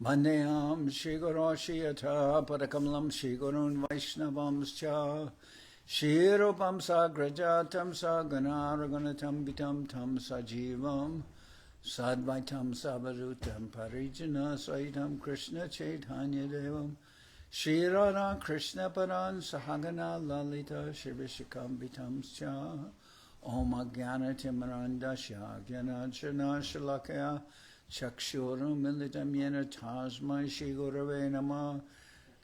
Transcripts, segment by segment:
Mandeyam Shri Guru Shiyata Padakamalam Shri Gurun Vaishnavamscha Shri Rupam Sagrajatam Saganaraganatam Gitam Tam Sajivam Sadvaitam Savarutam Parijana Saitam Krishna Chaitanya Devam Shri Radha Krishna Paran Sahagana Lalita Shri Vishakam Vitamscha Om Agyana Timarandasya Gyana Chana Shalakaya Chakshuram Militam Yena Tasmai Shri Gurave Nama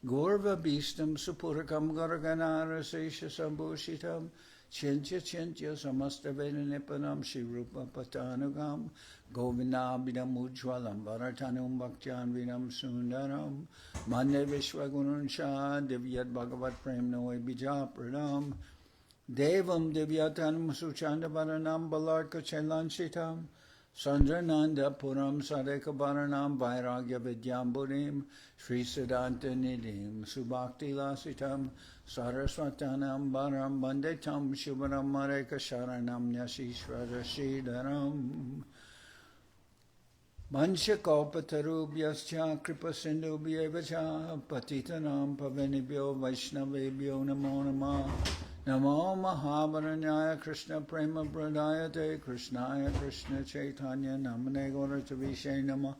Gorva Bhistam Supurakam Garaganara Sesha Sambhushitam Chintya Chintya Samasta Veda Nipanam Shri Rupa Patanugam Govindabhidam Ujwalam Bharatanum Bhaktyan Vinam Sundaram Mande Vishwagurun Shah Divyat Bhagavat Prem Noe Bija Pradam Devam Divyatanam Suchanda Baranam Balarka Chelansitam Sandrananda Puram Sadeka Baranam Vairagya Vidyamburim Sri Siddhanta Nidhim Subhakti Lasitam Saraswatanam Baram Bandetam Shubharam Mareka Sharanam Nyashishvara Sridharam Manchakalpatarubhyascha Kripa Sindhubhyevacha Patitanam Pavanibhyo Vaishnavebhyo Namo Namah Namo Mahavaranyaya Krishna Prema Pradayate Krishnaya Krishna Chaitanya Namane Gauratavishe Namah.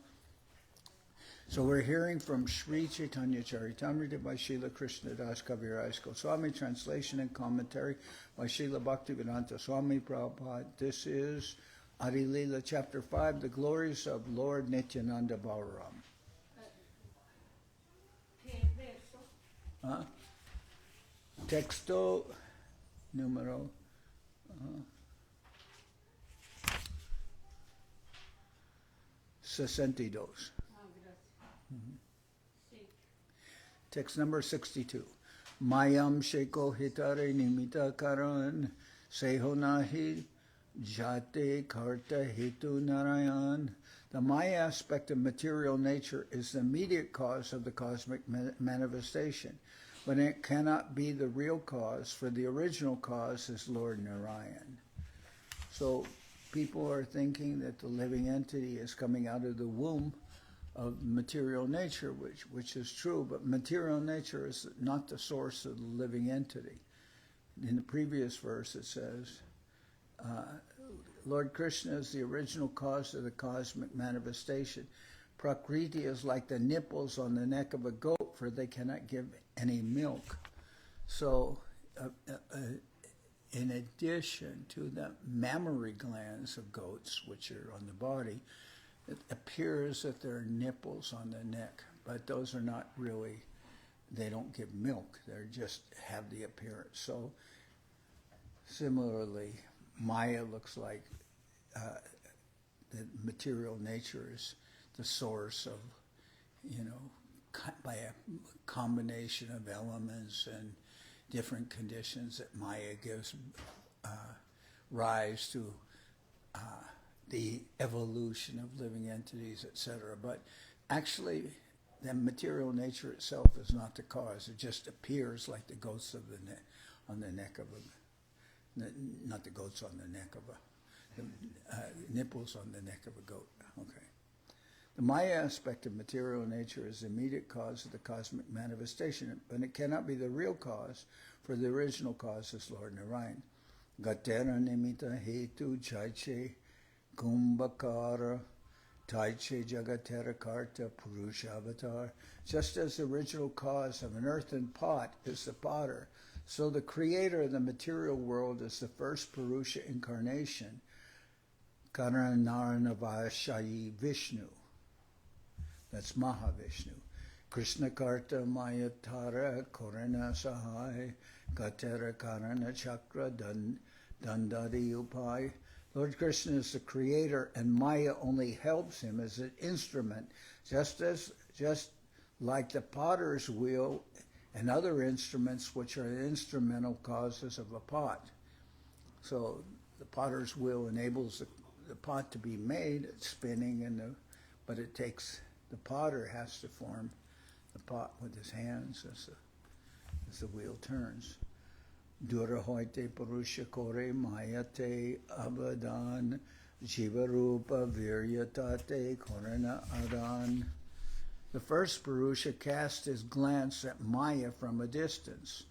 So we're hearing from Sri Chaitanya Charitamrita by Srila Krishna Das Kaviraj Goswami, translation and commentary by Srila Bhaktivedanta Swami Prabhupada. This is Adi-lila, chapter 5, the glories of Lord Nityananda Balaram. Texto número 62. Text number 62. Mayam Sheko Hitare Nimita Karan Sehonahi Jate Karta Hitu Narayan. The Maya aspect of material nature is the immediate cause of the cosmic manifestation, but it cannot be the real cause, for the original cause is Lord Narayan. So people are thinking that the living entity is coming out of the womb of material nature, which is true, but material nature is not the source of the living entity. In the previous verse it says, Lord Krishna is the original cause of the cosmic manifestation. Prakriti is like the nipples on the neck of a goat, for they cannot give any milk. So, in addition to the mammary glands of goats, which are on the body, it appears that there are nipples on the neck, but those are not really, they don't give milk, they just have the appearance. So, similarly, Maya looks like the material nature is the source of, by a combination of elements and different conditions that Maya gives rise to the evolution of living entities, etc. But actually, the material nature itself is not the cause. It just appears like the goats of on the neck of not the goats on the neck of the nipples on the neck of a goat. Okay. The Maya aspect of material nature is the immediate cause of the cosmic manifestation, but it cannot be the real cause, for the original cause is Lord Narayan. Gatera nimita hetu chaiche kumbhakara taiche jagatera karta purusha avatar. Just as the original cause of an earthen pot is the potter, so the creator of the material world is the first Purusha incarnation, Karanabdhishayi Vishnu. That's Mahavishnu. Krishna Karta Mayatara Korana Sahai Gatera Karana Chakra Dandadi Upai. Lord Krishna is the creator, and Maya only helps him as an instrument, just like the potter's wheel and other instruments which are the instrumental causes of a pot. So the potter's wheel enables the pot to be made, it's spinning, but it takes, the potter has to form the pot with his hands as the wheel turns. Dura hoite purusha kore mayate abadan jivarupa viryatate korana adan. The first Purusha cast his glance at Maya from a distance,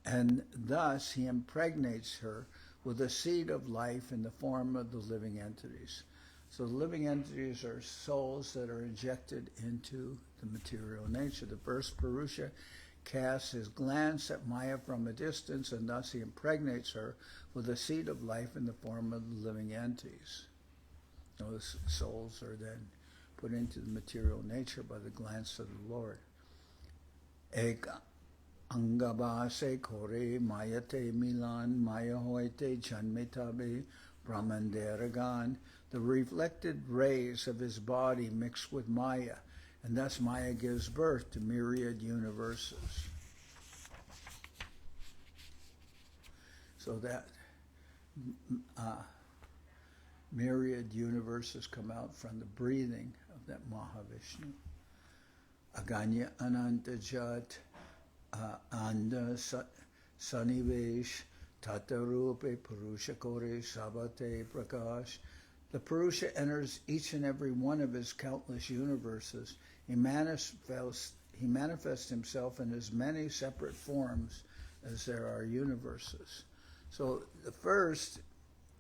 and thus he impregnates her with a seed of life in the form of the living entities. So the living entities are souls that are injected into the material nature. The first Purusha casts his glance at Maya from a distance, and thus he impregnates her with a seed of life in the form of the living entities. Those souls are then put into the material nature by the glance of the Lord. Eka angabase kore mayate milan maya hoite janmetabe brahmanderagan. The reflected rays of his body mix with Maya, and thus Maya gives birth to myriad universes. So that myriad universes come out from the breathing of that Mahavishnu. Aganya Ananta Jat Anda Sanivesh Tatarupe Purusha Kore Sabate Prakash. The Purusha enters each and every one of his countless universes. He manifests himself in as many separate forms as there are universes. So the first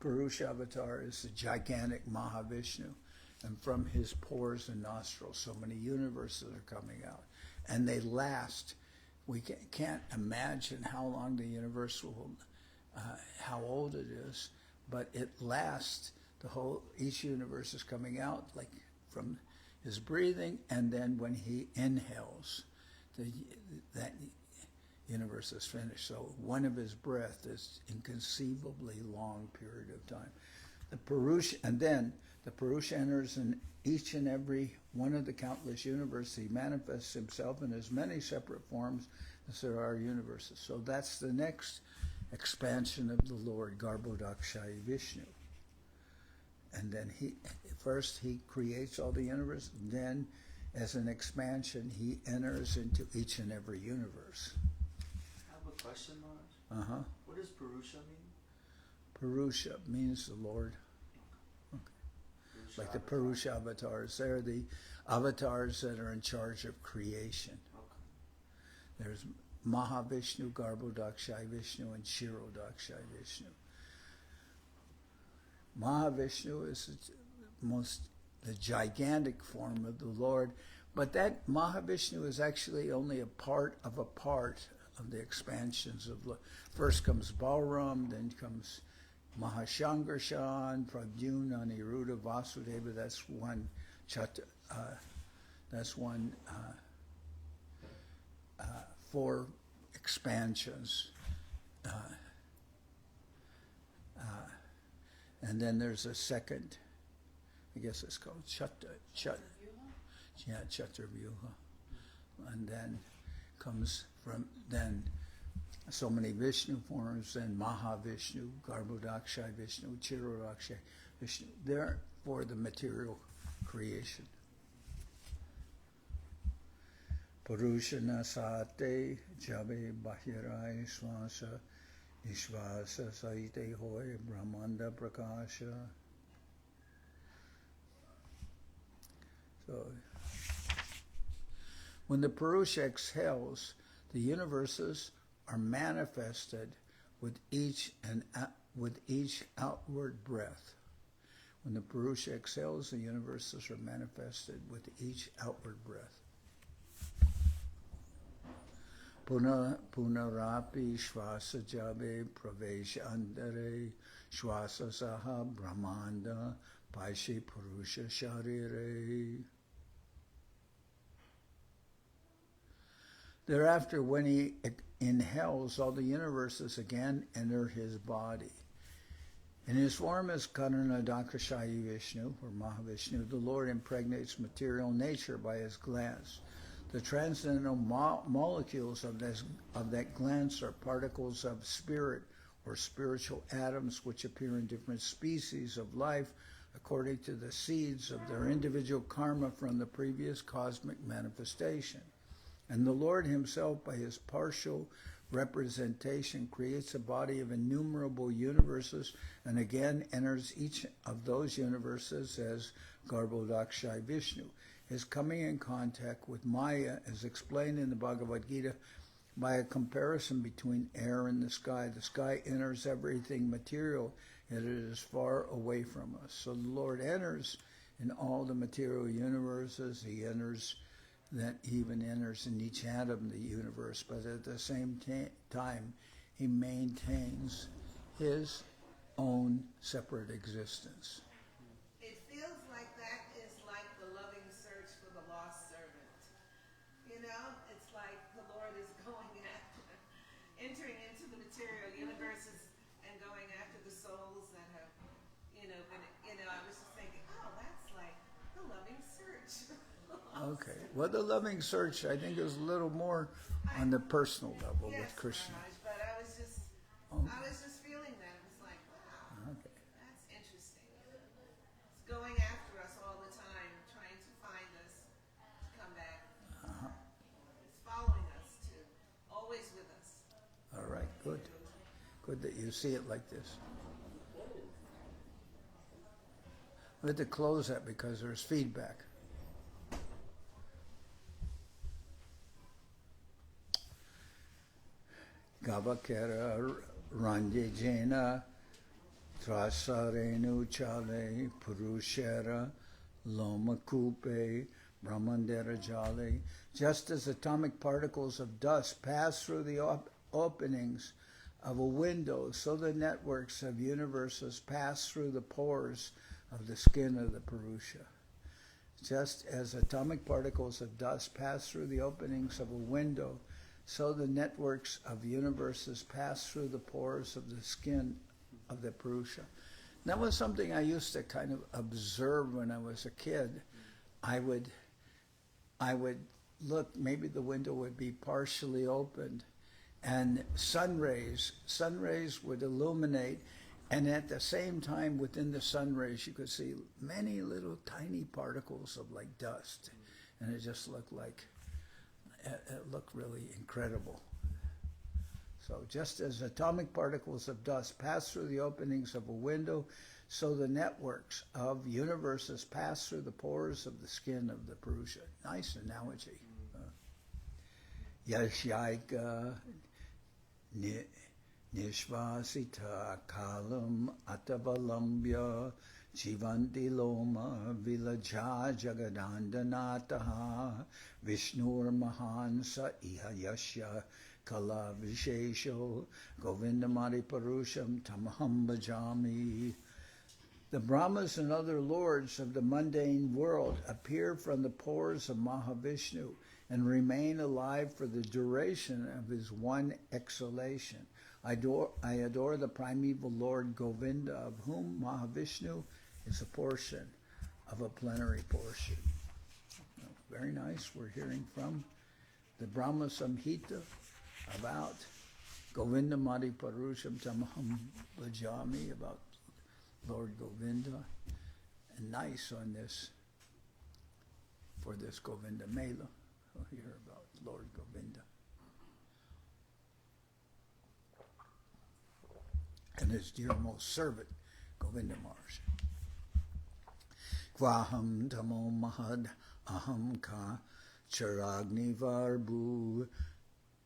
Purusha avatar is the gigantic Mahavishnu, and from his pores and nostrils so many universes are coming out, and they last. We can't imagine how long the universe will, how old it is, but it lasts. Each universe is coming out like from his breathing, and then when he inhales, that universe is finished. So one of his breath is inconceivably long period of time. Then the Purusha enters in each and every one of the countless universes. He manifests himself in as many separate forms as there are universes. So that's the next expansion of the Lord, Garbhodakashayi Vishnu. And then he creates all the universe, then as an expansion he enters into each and every universe. I have a question, Maharaj. What does Purusha mean? Purusha means the Lord. Okay. Like the Purusha avatars. They're the avatars that are in charge of creation. Okay. There's Mahavishnu, Garbhodakashayi Vishnu, and Kshirodakashayi Vishnu. Mahavishnu is the gigantic form of the Lord, but that Mahavishnu is actually only a part of the expansions of Lord. First comes Balaram, then comes Maha-Sankarshan, Pradyumna, Aniruddha, Vasudeva. That's one. Four expansions. And then there's a second, I guess it's called Chaturvyuha. And then comes then so many Vishnu forms, then Mahavishnu, Garbhodakashayi Vishnu, Kshirodakashayi Vishnu. They're for the material creation. Purushana Sate Jabe Bahirai Swasa Ishvasa Saite Hoy Brahmanda Prakasha. So, when the Purusha exhales, the universes are manifested with each outward breath. When the Purusha exhales, the universes are manifested with each outward breath. Punarapi Shvasa Jabe Pravesha Andare Shvasa Saha Brahmanda Paishi Purusha Sharire. Thereafter, when he inhales, all the universes again enter his body. In his form as Karanabdhishayi Vishnu, or Mahavishnu, the Lord impregnates material nature by his glance. The transcendental molecules of that glance are particles of spirit, or spiritual atoms, which appear in different species of life according to the seeds of their individual karma from the previous cosmic manifestation. And the Lord himself, by his partial representation, creates a body of innumerable universes, and again enters each of those universes as Garbhodakashayi Vishnu. is coming in contact with Maya, as explained in the Bhagavad Gita, by a comparison between air and the sky. The sky enters everything material, yet it is far away from us. So the Lord enters in all the material universes. He enters, that even enters in each atom of the universe, but at the same time, he maintains his own separate existence. It feels like that is like the loving search for the lost servant. You know, it's like the Lord is going after, entering into the material universes and going after the souls that have, been, I was just thinking, oh, that's like the loving search. Okay. Well, the loving search, I think, is a little more on the personal level with Krishna. Maharaj, but I was just feeling that. It was like, wow, Okay. that's interesting. It's going after us all the time, trying to find us, to come back. It's following us, too, always with us. All right. Good. Good that you see it like this. We have to close that because there's feedback. Gavakera Ranjena Trasarenu Chale Purushera Lomakupe Brahmandera Jale. Just as atomic particles of dust pass through the openings of a window, so the networks of universes pass through the pores of the skin of the Purusha. Just as atomic particles of dust pass through the openings of a window, so the networks of universes pass through the pores of the skin of the Purusha. That was something I used to kind of observe when I was a kid. I would look, maybe the window would be partially opened, and sun rays would illuminate, and at the same time within the sun rays you could see many little tiny particles of like dust, and it just looked like, it looked really incredible. So just as atomic particles of dust pass through the openings of a window, so the networks of universes pass through the pores of the skin of the Purusha. Nice analogy. Yashaika Nishvasita Kalam Atavalambya Jivanti Loma Vilaja Jagadandanataha Vishnur Mahansa Iha Yashya Kala Vishesho Govindamari Parusham Tamaham Bhajami. The Brahmas and other lords of the mundane world appear from the pores of Mahavishnu and remain alive for the duration of his one exhalation. I adore the primeval Lord Govinda, of whom Mahavishnu is a portion of a plenary portion. Very nice. We're hearing from the Brahma Samhita about Govinda Madi Parusham Tamaham Bhajami, about Lord Govinda, and nice on this, for this Govinda Mela. We'll hear about Lord Govinda and his dearmost servant, Govinda Maharaj. Kvaham tamo mahad aham ka charagni varbu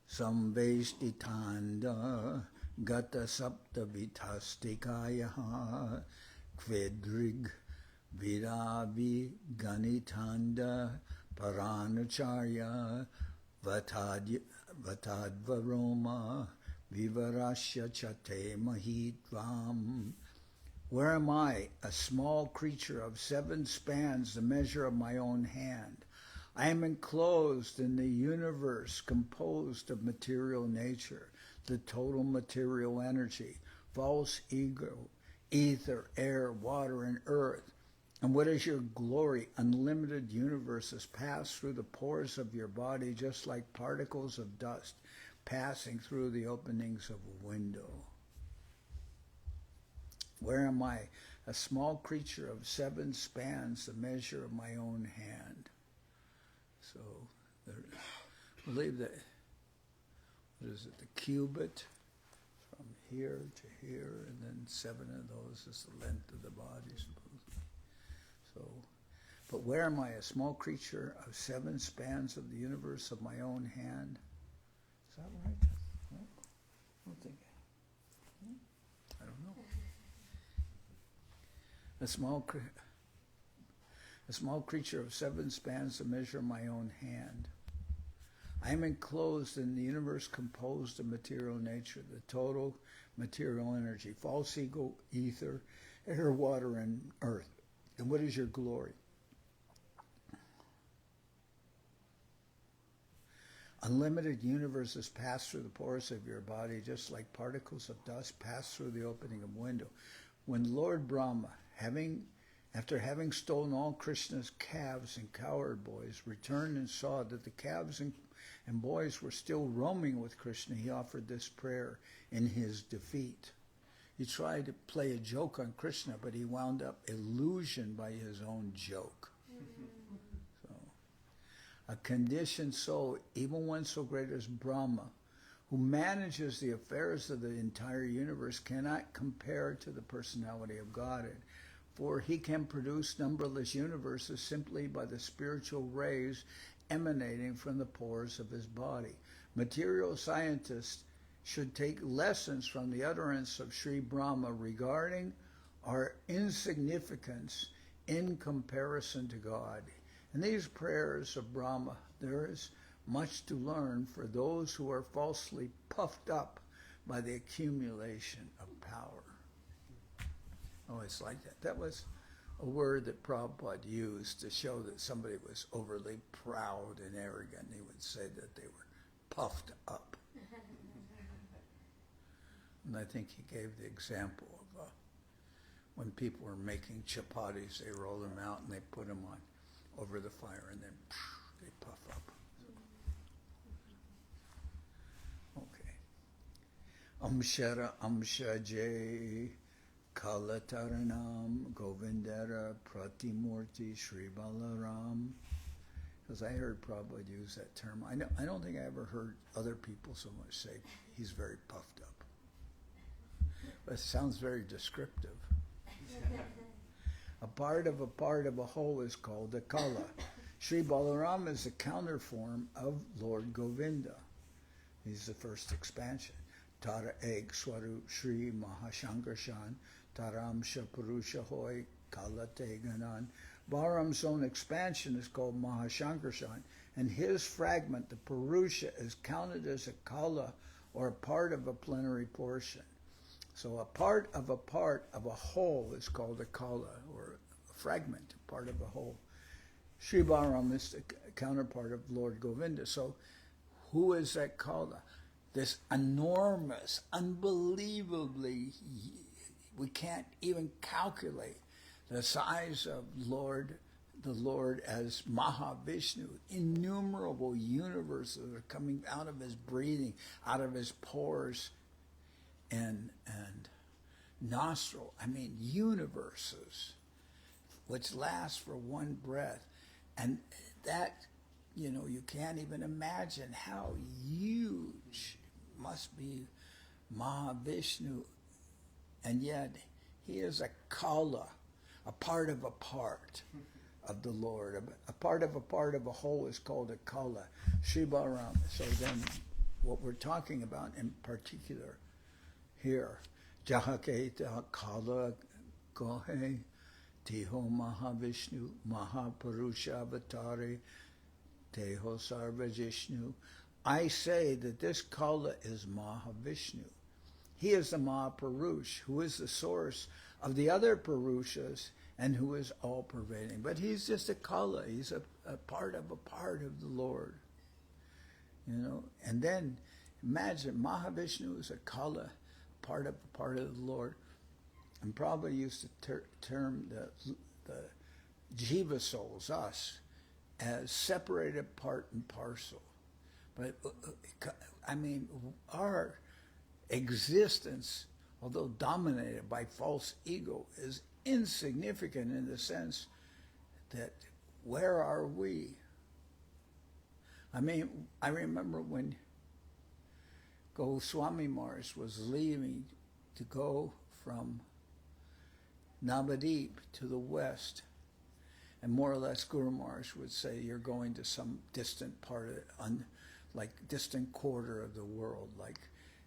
samveshtitanda gata sapta vitastikaya kvedrig viravi ganitanda paranucharya vatadvaroma vivarasya chate mahitvam. Where am I, a small creature of 7 spans, the measure of my own hand? I am enclosed in the universe composed of material nature, the total material energy, false ego, ether, air, water, and earth. And what is your glory? Unlimited universes pass through the pores of your body just like particles of dust passing through the openings of a window. Where am I? A small creature of 7 spans, the measure of my own hand. So, I believe that, what is it, the cubit from here to here, and then 7 of those is the length of the body, supposedly. So, But where am I, a small creature of 7 spans of the universe of my own hand? Is that right? No? I don't think. I don't know. A small creature of 7 spans to measure my own hand. I am enclosed in the universe composed of material nature, the total material energy, false ego, ether, air, water, and earth. And what is your glory? Unlimited universes pass through the pores of your body just like particles of dust pass through the opening of a window. When Lord Brahma, after having stolen all Krishna's calves and cowherd boys, returned and saw that the calves and boys were still roaming with Krishna, he offered this prayer in his defeat. He tried to play a joke on Krishna, but he wound up illusioned by his own joke. So, a conditioned soul, even one so great as Brahma, who manages the affairs of the entire universe, cannot compare to the personality of Godhead. For he can produce numberless universes simply by the spiritual rays emanating from the pores of his body. Material scientists should take lessons from the utterance of Sri Brahma regarding our insignificance in comparison to God. In these prayers of Brahma, there is much to learn for those who are falsely puffed up by the accumulation of power. Oh, it's like that. That was a word that Prabhupada used to show that somebody was overly proud and arrogant. He would say that they were puffed up. And I think he gave the example of when people were making chapatis, they roll them out and they put them on over the fire and then they puff up. Okay. Amshara Amshaje Kalataranam Govindara Pratimurti Sri Balaram. Because I heard Prabhupada use that term. I don't think I ever heard other people so much say he's very puffed up. But it sounds very descriptive. A part of a whole is called a kala. Sri Balaram is the counter form of Lord Govinda. He's the first expansion. Tara Ek Swarup Sri Maha-Sankarshan Taram Shapurusha Hoy Kala Teganan. Balaram's own expansion is called Maha-Sankarshan, and his fragment, the Purusha, is counted as a kala or a part of a plenary portion. So a part of a whole is called a kala, or a fragment, a part of a whole. Sri Balaram is the counterpart of Lord Govinda. So who is that kala? This enormous, unbelievably, we can't even calculate the size of the Lord as Mahavishnu. Innumerable universes are coming out of his breathing, out of his pores and nostril. I mean, universes which last for one breath. And that, you can't even imagine how huge must be Mahavishnu. And yet, he is a kala, a part of the Lord. A part of a whole is called a kala. Sri Balaram. So then, what we're talking about in particular here, Jahaketa Kala Gohe Tiho Mahavishnu Mahapurusha Avatari Teho Sarvajishnu. I say that this Kala is Mahavishnu. He is the Mahapurush, who is the source of the other Purushas and who is all-pervading. But he's just a Kala. He's a part of the Lord. And then imagine Mahavishnu is a Kala, part of the Lord. And Prabhupada used to term the jiva souls, us, as separated part and parcel. But, our existence, although dominated by false ego, is insignificant in the sense that where are we? I remember when Goswami Maharaj was leaving to go from Navadip to the west, And more or less, Guru Maharaj would say you're going to some distant part of, like distant quarter of the world. Like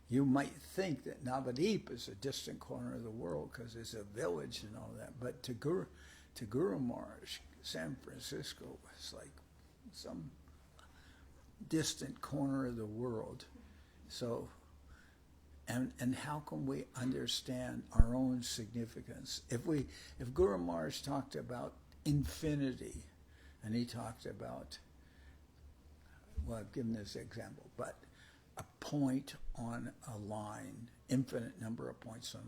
you might think that Navadip is a distant corner of the world because it's a village and all that. But to Guru Maharaj, San Francisco was like some distant corner of the world. So, and how can we understand our own significance? If Guru Maharaj talked about infinity, and he talked about, well, I've given this example, but a point on a line, infinite number of points on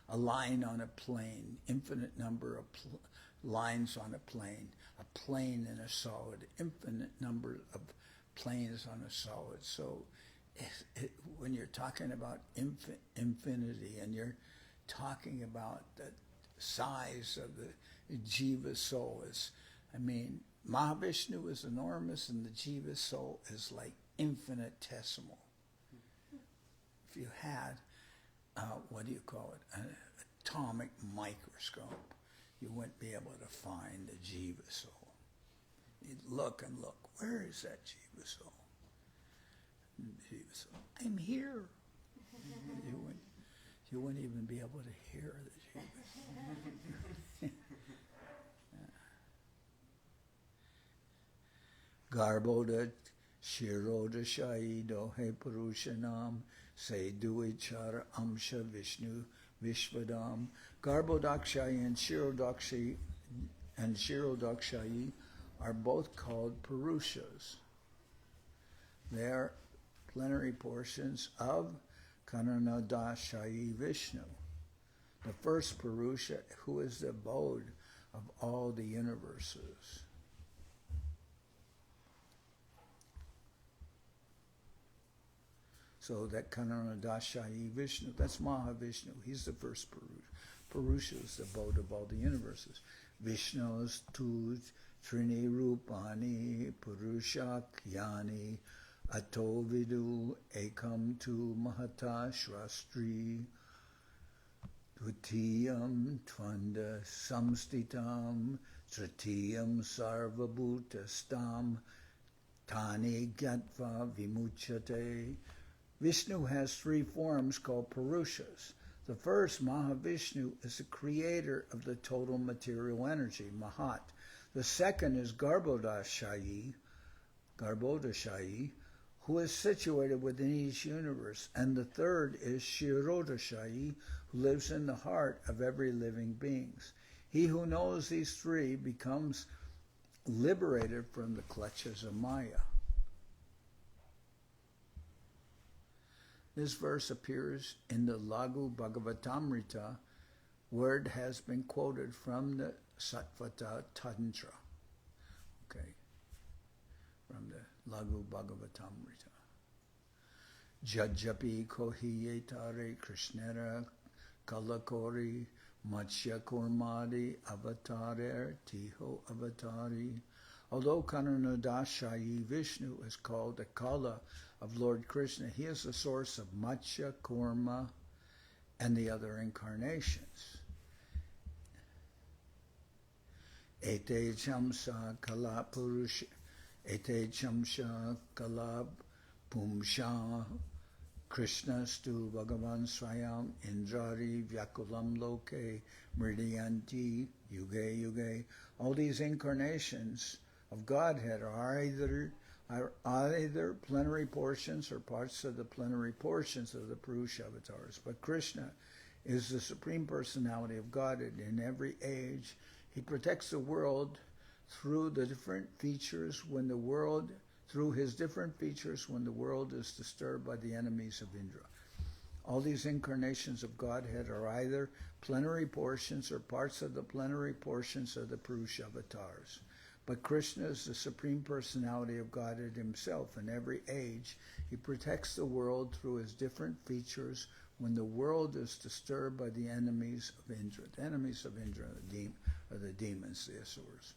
a line on a plane, infinite number of lines on a plane in a solid, infinite number of planes on a solid. So when you're talking about infinity and you're talking about the size of the Jiva soul, Mahavishnu is enormous and the Jiva soul is like infinitesimal. If you had, what do you call it, an atomic microscope, you wouldn't be able to find the Jiva soul. You'd look and look, where is that Jiva soul? Jiva soul, I'm here. You wouldn't even be able to hear the Jiva. Kshirodakashayi Vishnu Se Duichara Amsha Vishnu Vishvadam. Garbhodakashayi and Kshirodakashayi are both called Purushas. They are plenary portions of Karanabdhishayi Vishnu, the first Purusha who is the abode of all the universes. So that Karanabdhishayi Vishnu, that's Mahavishnu. He's the first Purusha. Purusha is the abode of all the universes. Vishnu's tu Trini Rupani Purushakyani Ato Vidu Ekam tu Mahata Shrastri Dvitiyam Tvanda Samstitam Tritiyam Sarvabhutastam Tani Gyatva Vimuchate. Vishnu has three forms called Purushas. The first, Mahavishnu, is the creator of the total material energy, Mahat. The second is Garbhodakashayi, who is situated within each universe. And the third is Kshirodakashayi, who lives in the heart of every living being. He who knows these three becomes liberated from the clutches of Maya. This verse appears in the Laghu Bhagavatamrita, where it has been quoted from the Sattvata Tantra. Okay, from the Laghu Bhagavatamrita. Jajapi kohiyetare Krishnera kalakori matsya kurmadi avatare tiho avatari. Although Karanabdhishayi Vishnu is called the Kala of Lord Krishna, he is the source of Matsya, Kurma, and the other incarnations. Ete chamsa kala purusha, ete chamsa kala pumsha, Krishna stu Bhagavan Swayam Indrari Vyakulam Loke Mridyanti Yuge Yuge. All these incarnations of Godhead are either plenary portions or parts of the plenary portions of the Purusha avatars. But Krishna is the Supreme Personality of Godhead in every age. He protects the world through the different features through his different features when the world is disturbed by the enemies of Indra. All these incarnations of Godhead are either plenary portions or parts of the plenary portions of the Purusha avatars. But Krishna is the Supreme Personality of Godhead himself. In every age, he protects the world through his different features when the world is disturbed by the enemies of Indra. The enemies of Indra are the demons, the Asuras.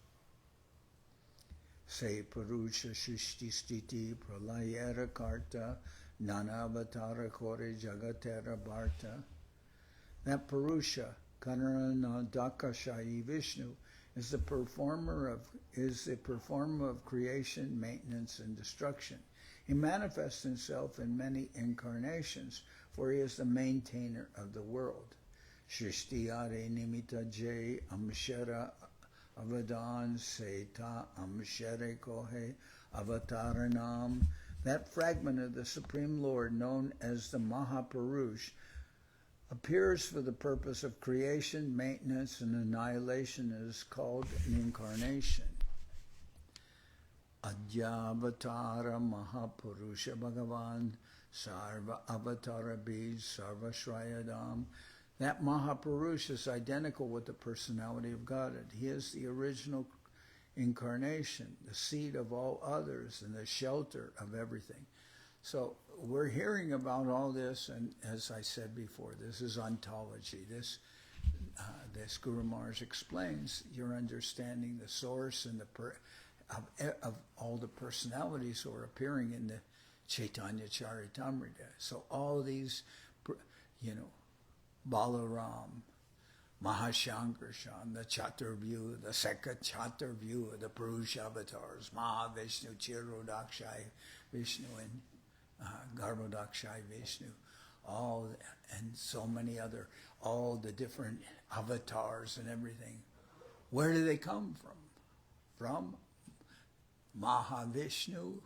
Se Purusha Shishti Stiti Pralayera Karta Nanavatara Kore Jagatera Bharta. That Purusha, Karanabdhishayi Vishnu, is the performer of creation, maintenance, and destruction. He manifests himself in many incarnations, for he is the maintainer of the world. Shrishti-ade nimitta jay amshara avadan seta amshare kohe avataranam. That fragment of the Supreme Lord, known as the Mahapurush, appears for the purpose of creation, maintenance, and annihilation, is called an incarnation. Adyavatara Mahapurusha Bhagavan Sarva Avatara Bij Sarva Shrayadam. That Mahapurusha is identical with the personality of Godhead. He is the original incarnation, the seed of all others, and the shelter of everything. So we're hearing about all this, and as I said before, this is ontology. This Guru Maharaj explains your understanding the source and of all the personalities who are appearing in the Chaitanya Charitamrita. So all these, Balaram, Maha-Sankarshan, the Chaturvyu, the second Chaturvyu, the Purusha avatars, Maha-Vishnu, Kshirodakashayi Vishnu, and Garbhodakashayi Vishnu, and so many other, all the different avatars and everything. Where do they come from? From Mahavishnu,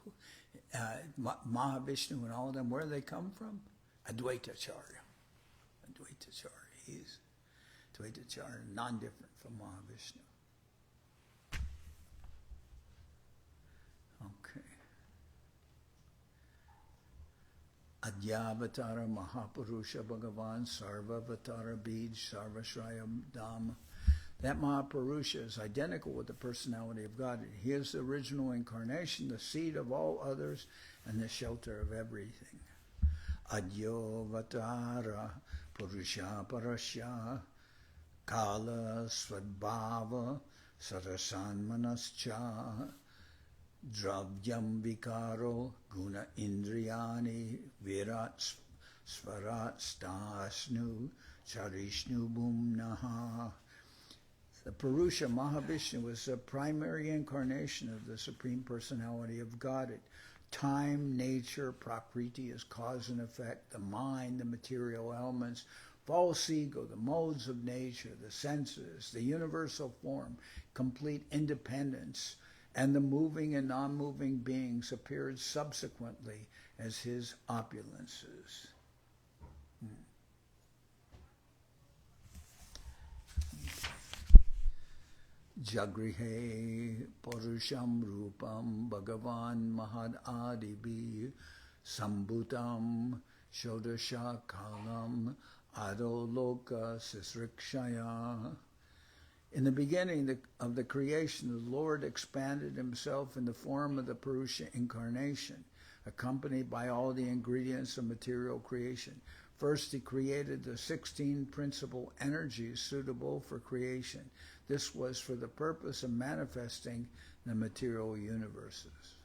Mahavishnu and all of them. Where do they come from? Advaitacharya. He's Advaitacharya, non-different from Mahavishnu. Okay. Adyavatara Mahapurusha Bhagavan Sarvavatara Bij Sarvashrayam Dham. That Mahapurusha is identical with the personality of God. He is the original incarnation, the seed of all others, and the shelter of everything. Adyovatara Purusha Parasya Kala Svadbhava Sarasanmanascha Dravyam Vikaro Guna Indriyani Virat Svarat Stasnu Charishnu Bhumnaha. The Purusha Mahavishnu was the primary incarnation of the Supreme Personality of Godhead. Time, nature, Prakriti is cause and effect, the mind, the material elements, false ego, the modes of nature, the senses, the universal form, complete independence, and the moving and non-moving beings appeared subsequently as his opulences. Jagrihe Purusham Rupam Bhagavan Mahad Adibi Sambhutam Shodasha Kalam Adoloka Sisrikshaya. In the beginning of the creation, the Lord expanded himself in the form of the Purusha incarnation, accompanied by all the ingredients of material creation. First, he created the 16 principal energies suitable for creation. This was for the purpose of manifesting the material universes.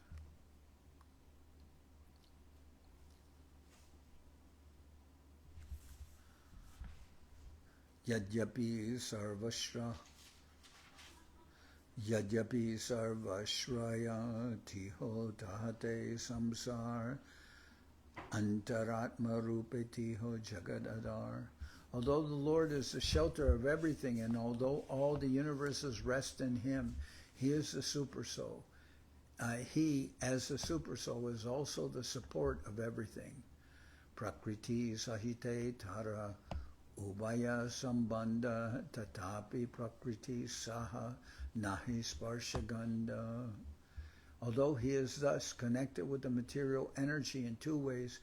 Yadyapi sarvashraya tiho tahate samsar antaratma rupetiho jagadadar. Although the Lord is the shelter of everything, and although all the universes rest in him, he is the supersoul. He, as the supersoul, is also the support of everything. Prakriti sahite tara ubaya sambandha tatapi prakriti saha nahi sparshaganda. Although he is thus connected with the material energy in two ways,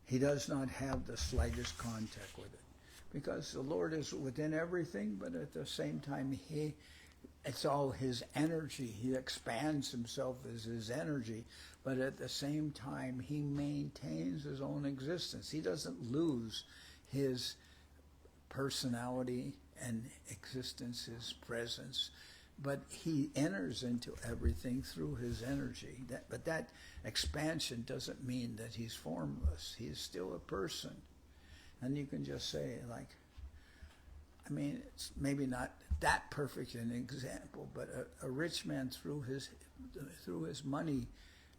he does not have the slightest contact with it. Because the Lord is within everything, but at the same time, it's all his energy. He expands himself as his energy, but at the same time, he maintains his own existence. He doesn't lose his personality and existence, his presence, but he enters into everything through his energy. But that expansion doesn't mean that he's formless. He is still a person. And you can just say, like, I mean, it's maybe not that perfect an example, but a rich man through his money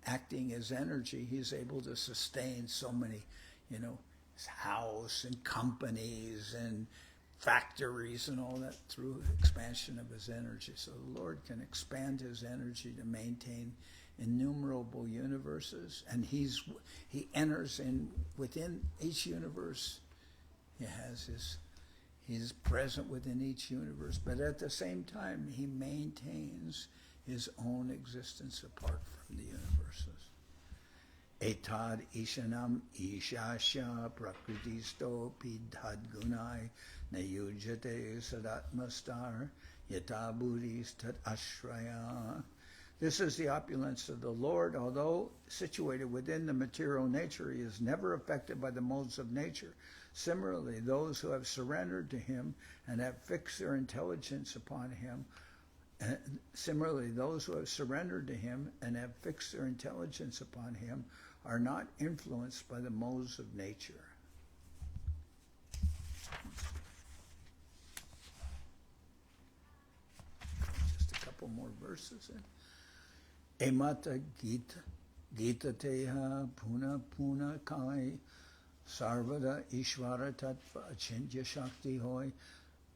acting as energy, he's able to sustain so many, his house and companies and factories and all that through expansion of his energy. So the Lord can expand his energy to maintain innumerable universes, and he enters in within each universe. He's present within each universe, but at the same time he maintains his own existence apart from the universes. Etad ishanam ishasya prakritisto pidhad gunai nayujate sadatmastar yataburis tat ashraya. This is the opulence of the Lord. Although situated within the material nature, he is never affected by the modes of nature. Similarly, those who have surrendered to him and have fixed their intelligence upon him, are not influenced by the modes of nature. Just a couple more verses in. Emata Gita Teha Puna Puna Kai Sarvada Ishvara Tattva Achintya Shakti Hoy.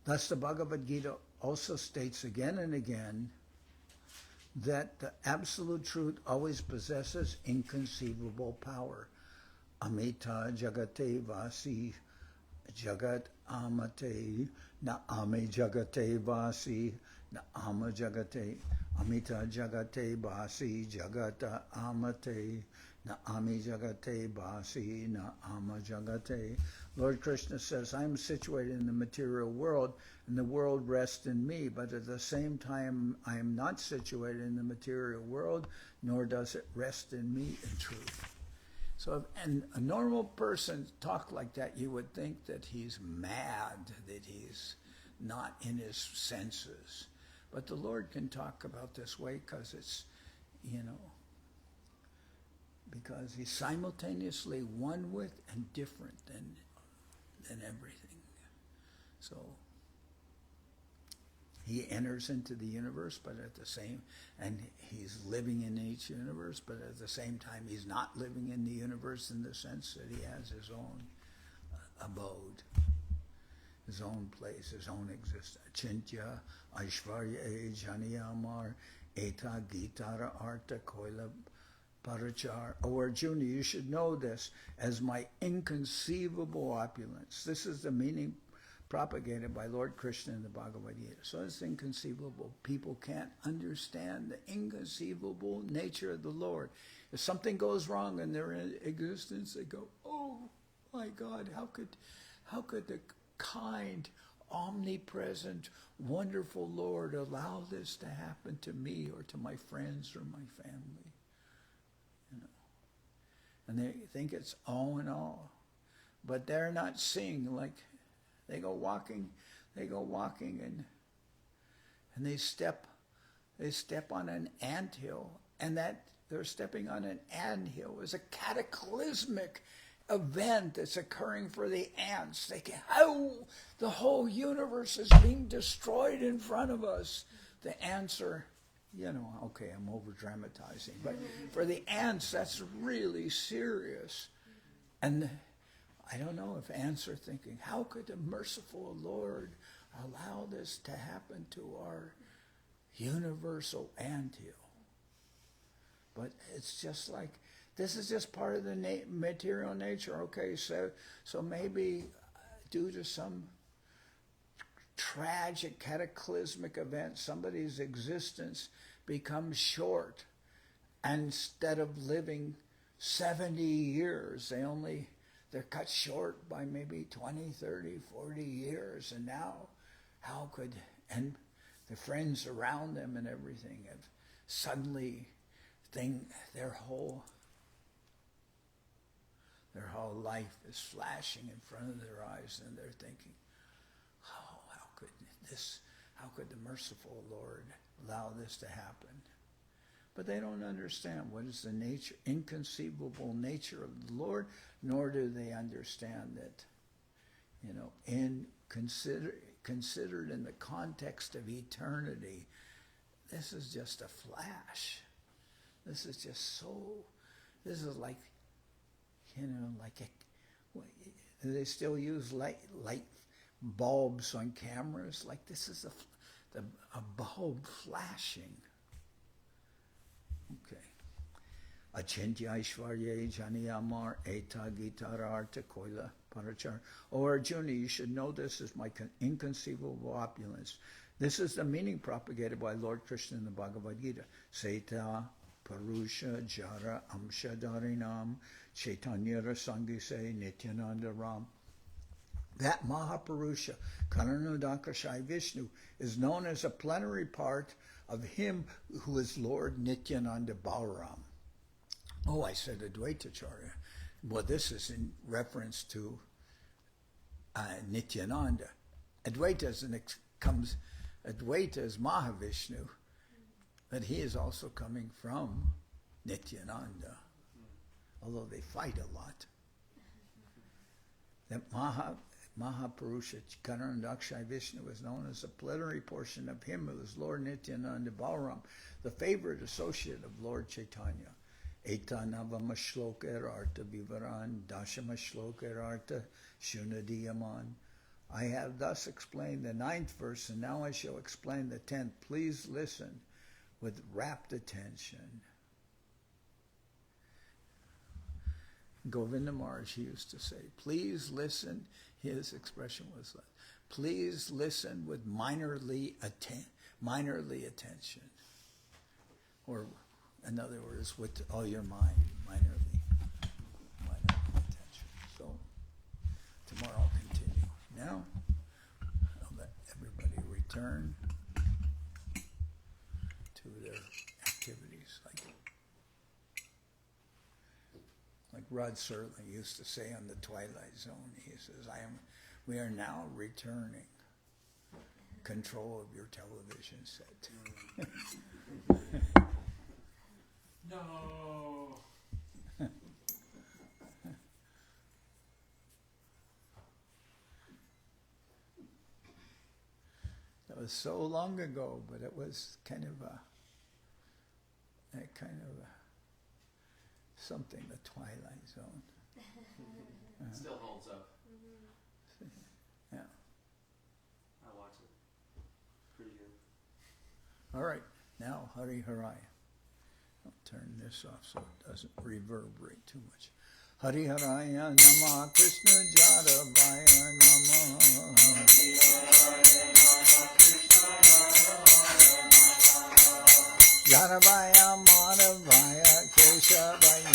Thus the Bhagavad Gita also states again and again that the absolute truth always possesses inconceivable power. Amita Jagate Vasi Jagat Amate Na Ame Jagate Vasi Na Ama Jagate Amita Jagate Basi Jagata Amate Na Ami Jagate Basi Na Ama Jagate. Lord Krishna says, I am situated in the material world, and the world rests in me, but at the same time I am not situated in the material world, nor does it rest in me in truth. So if a normal person talk like that, you would think that he's mad, that he's not in his senses. But the Lord can talk about this way because it's, because he's simultaneously one with and different than everything. So he enters into the universe, but at the same, and he's living in each universe, but at the same time he's not living in the universe in the sense that he has his own abode, his own place, his own existence. Achintya Aishvarya Janiyamar Eta Gitara Arta Koila Parachar. O Arjuna, you should know this as my inconceivable opulence. This is the meaning propagated by Lord Krishna in the Bhagavad Gita. So it's inconceivable. People can't understand the inconceivable nature of the Lord. If something goes wrong in their existence, they go, oh my God, how could the kind, omnipresent, wonderful Lord allow this to happen to me or to my friends or my family? And they think it's all in all. But they're not seeing, like they go walking and they step on an anthill, and that they're stepping on an anthill is a cataclysmic event that's occurring for the ants. They can, the whole universe is being destroyed in front of us. The ants are, okay, I'm over dramatizing, but for the ants, that's really serious. And I don't know if ants are thinking, how could the merciful Lord allow this to happen to our universal anthill? But it's just like, this is just part of the material nature. Okay, so maybe due to some tragic, cataclysmic event, somebody's existence becomes short. And instead of living 70 years, they're cut short by maybe 20, 30, 40 years. And now, and the friends around them and everything have suddenly their whole life is flashing in front of their eyes, and they're thinking, how could the merciful Lord allow this to happen? But they don't understand what is the inconceivable nature of the Lord, nor do they understand that, considered in the context of eternity, this is just a flash. This is just so, this is like, like do they still use light bulbs on cameras? Like this is a bulb flashing. Okay. Achintya Aishvarya Janiyamar Eta Gitararta Koila Parachar. O Arjuna, you should know this is my inconceivable opulence. This is the meaning propagated by Lord Krishna in the Bhagavad Gita. Seta Parusha Jara Amshadarinam Chaitanya Rasangise Nityananda Ram. That Mahapurusha, Karanabdhishayi Vishnu, is known as a plenary part of him who is Lord Nityananda Balaram. Oh, I said Advaitacharya. Well, this is in reference to Nityananda. Advaita is Mahavishnu, but he is also coming from Nityananda, although they fight a lot. That Mahapurusha Karanabdhishayi Vishnu is known as a plenary portion of him who is Lord Nityananda Balaram, the favorite associate of Lord Chaitanya. Etanavama shloka arta vivaran dashama shloka arta shunadiyaman. I have thus explained the 9th verse, and now I shall explain the 10th. Please listen with rapt attention. Govinda Maharaj used to say, please listen. His expression was like, please listen with minorly attention. Or, in other words, with all your mind, minorly attention. So, tomorrow I'll continue. Now, I'll let everybody return to their activities. Like Rod Serling used to say on the Twilight Zone, he says, we are now returning control of your television set. No. That was so long ago, but it was kind of something, the Twilight Zone. It still holds up. Yeah. I watch it. Pretty good. All right, now Hari Harai. I'll turn this off so it doesn't reverberate too much. Hari Haraya Nama Krishna Jaravaya Nama. Jaravaya Madhavaya Keshavaya Nama.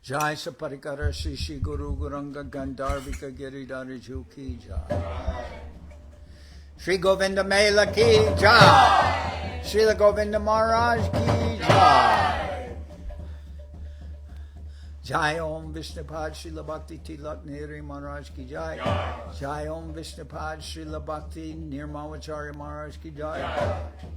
Jai Saparikara Shri Shri Guru Gauranga Gandharvika Giridhari Ju ki jai. Shri Govinda Mela ki jai. Srila Govinda Maharaj ki jai. Jai Om Vishnupad Srila Bhakti Tilak Nehri Maharaj ki jai. Jai Om Vishnupad Srila Bhakti Nirmamacharya Maharaj ki jai.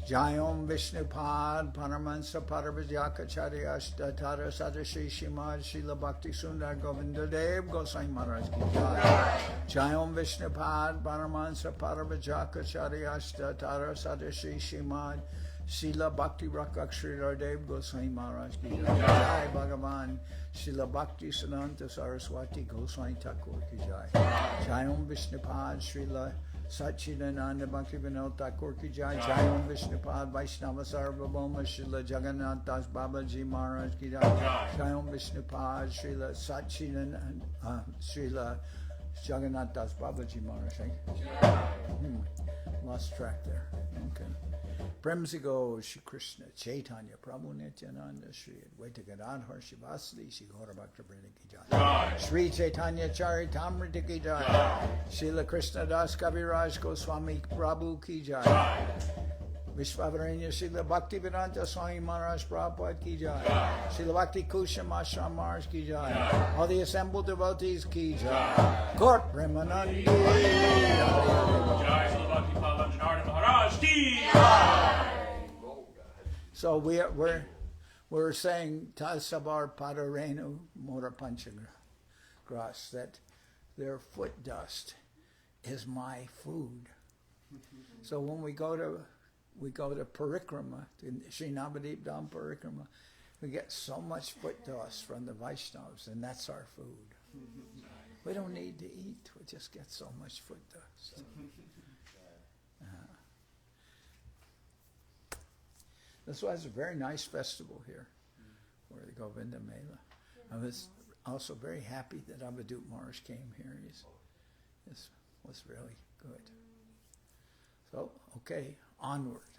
Jai Om Vishnupad Paramahansa Paravajakacharya Ashtatara Sadashri Shrimad Srila Bhakti Sundar Govinda Dev Gosai Maharaj ki jai. Jai Om Vishnupad Paramahansa Paravajakacharya Ashtatara Sadashri Shrimad Srila Bhakti Rakshridhar Dev Gosai Maharaj ki jai. Jai Bhagavan Srila Bhakti Siddhanta Saraswati Gosai Thakur ki jai. Jai Om Vishnupad Srila Satchidananda Bhakti Vinod Thakur ki jai. Jai Om Vishnupad Vaishnava Sarvabhauma Srila Jagannath Das Babaji Maharaj ki jai. Jai Om Vishnupad Srila Satchidananda Srila Jagannath Das Babaji Maharaj. Lost track there. Okay. Premsigo Shri Krishna Chaitanya Prabhu Nityananda Sri Advaita Gadadhar Shivasli Shri Gaurabhakta ki jai. Sri Chaitanya Charitamrita ki jai. Srila Krishna Das Kaviraj Goswami Prabhu ki jai. Vishwavaranya Srila Bhakti Vedanta Swami Maharaj Prabhupada ki jai. Srila Bhakti Kusham Ashram Maharaj ki jai. All the assembled devotees ki jai. Court Premanandi. Jai Srila Bhakti Pavanjanarda Maharaj ki jai. So we're saying Tasabar Padarenu Mora Panchagras, that their foot dust is my food. So when we go to Parikrama, in Sri Navadip Dham Parikrama, we get so much foot dust from the Vaishnavas, and that's our food. We don't need to eat, we just get so much foot dust. This was a very nice festival here, where the Govinda Mela. I was also very happy that Avadut Maharaj came here. This was really good. So, okay, onward.